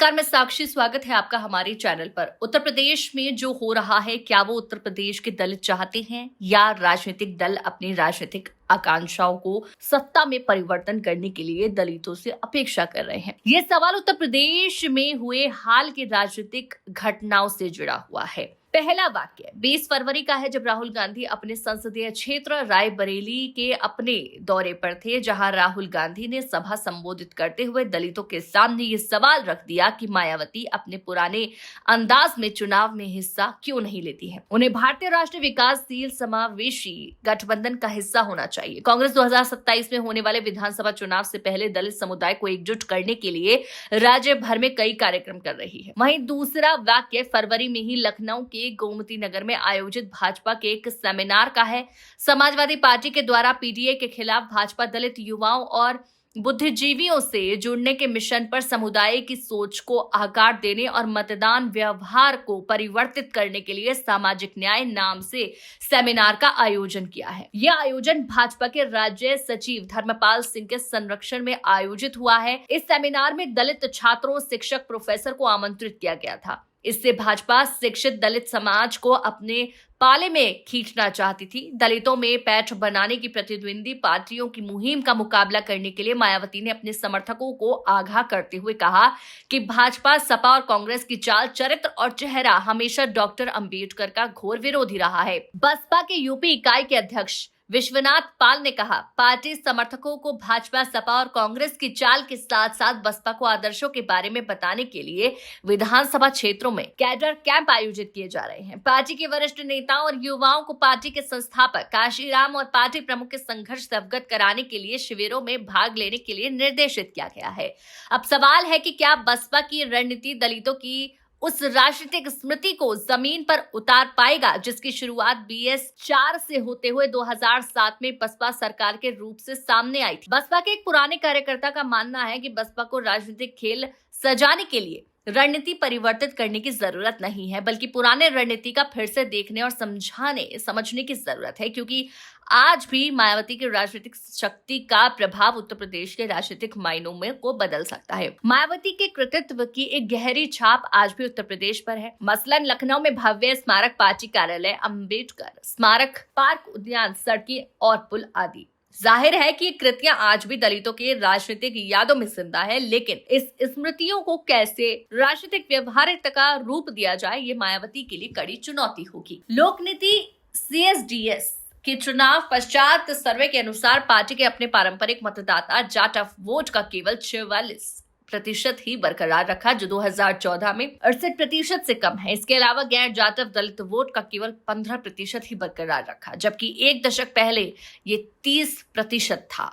नमस्कार, मैं साक्षी। स्वागत है आपका हमारे चैनल पर। उत्तर प्रदेश में जो हो रहा है, क्या वो उत्तर प्रदेश के दलित चाहते हैं या राजनीतिक दल अपनी राजनीतिक आकांक्षाओं को सत्ता में परिवर्तन करने के लिए दलितों से अपेक्षा कर रहे हैं? ये सवाल उत्तर प्रदेश में हुए हाल के राजनीतिक घटनाओं से जुड़ा हुआ है। पहला वाक्य 20 फरवरी का है, जब राहुल गांधी अपने संसदीय क्षेत्र रायबरेली के अपने दौरे पर थे, जहां राहुल गांधी ने सभा संबोधित करते हुए दलितों के सामने ये सवाल रख दिया कि मायावती अपने पुराने अंदाज में चुनाव में हिस्सा क्यों नहीं लेती है। उन्हें भारतीय राष्ट्रीय विकासशील समावेशी गठबंधन का हिस्सा होना चाहिए। कांग्रेस 2027 में होने वाले विधानसभा चुनाव से पहले दलित समुदाय को एकजुट करने के लिए राज्य भर में कई कार्यक्रम कर रही है। वहीं दूसरा वाक्य फरवरी में ही लखनऊ के गोमती नगर में आयोजित भाजपा के एक सेमिनार का है। समाजवादी पार्टी के द्वारा पीडीए के खिलाफ भाजपा दलित युवाओं और बुद्धिजीवियों से जुड़ने के मिशन पर समुदाय की सोच को आकार देने और मतदान व्यवहार को परिवर्तित करने के लिए सामाजिक न्याय नाम से सेमिनार का आयोजन किया है। यह आयोजन भाजपा के राज्य सचिव धर्मपाल सिंह के संरक्षण में आयोजित हुआ है। इस सेमिनार में दलित छात्रों, शिक्षक, प्रोफेसर को आमंत्रित किया गया था। इससे भाजपा शिक्षित दलित समाज को अपने पाले में खींचना चाहती थी। दलितों में पैठ बनाने की प्रतिद्वंदी पार्टियों की मुहिम का मुकाबला करने के लिए मायावती ने अपने समर्थकों को आगाह करते हुए कहा कि भाजपा, सपा और कांग्रेस की चाल, चरित्र और चेहरा हमेशा डॉक्टर अंबेडकर का घोर विरोधी रहा है। बसपा के यूपी इकाई के अध्यक्ष विश्वनाथ पाल ने कहा, पार्टी समर्थकों को भाजपा, सपा और कांग्रेस की चाल के साथ साथ बसपा को आदर्शों के बारे में बताने के लिए विधानसभा क्षेत्रों में कैडर कैंप आयोजित किए जा रहे हैं। पार्टी के वरिष्ठ नेताओं और युवाओं को पार्टी के संस्थापक काशीराम और पार्टी प्रमुख के संघर्ष से अवगत कराने के लिए शिविरों में भाग लेने के लिए निर्देशित किया गया है। अब सवाल है कि क्या बसपा की रणनीति दलितों की उस राजनीतिक स्मृति को जमीन पर उतार पाएगा जिसकी शुरुआत BS4 से होते हुए 2007 में बसपा सरकार के रूप से सामने आई थी। बसपा के एक पुराने कार्यकर्ता का मानना है कि बसपा को राजनीतिक खेल सजाने के लिए रणनीति परिवर्तित करने की जरूरत नहीं है, बल्कि पुराने रणनीति का फिर से देखने और समझने की जरूरत है, क्योंकि आज भी मायावती की राजनीतिक शक्ति का प्रभाव उत्तर प्रदेश के राजनीतिक मायनों में को बदल सकता है। मायावती के कृतित्व की एक गहरी छाप आज भी उत्तर प्रदेश पर है। मसलन लखनऊ में भव्य स्मारक, पार्टी कार्यालय, अंबेडकर स्मारक, पार्क, उद्यान, सड़कें और पुल आदि। जाहिर है कि ये कृतियां आज भी दलितों के राजनीतिक यादों में जिंदा है, लेकिन इस स्मृतियों को कैसे राजनीतिक व्यवहारिकता का रूप दिया जाए, ये मायावती के लिए कड़ी चुनौती होगी। लोक नीति CSDS के चुनाव पश्चात सर्वे के अनुसार पार्टी के अपने पारंपरिक मतदाता जाट ऑफ वोट का केवल 44% ही बरकरार रखा, जो 2014 में 68% से कम है। इसके अलावा गैर जाटव दलित वोट का केवल 15% ही बरकरार रखा, जबकि एक दशक पहले ये 30% था।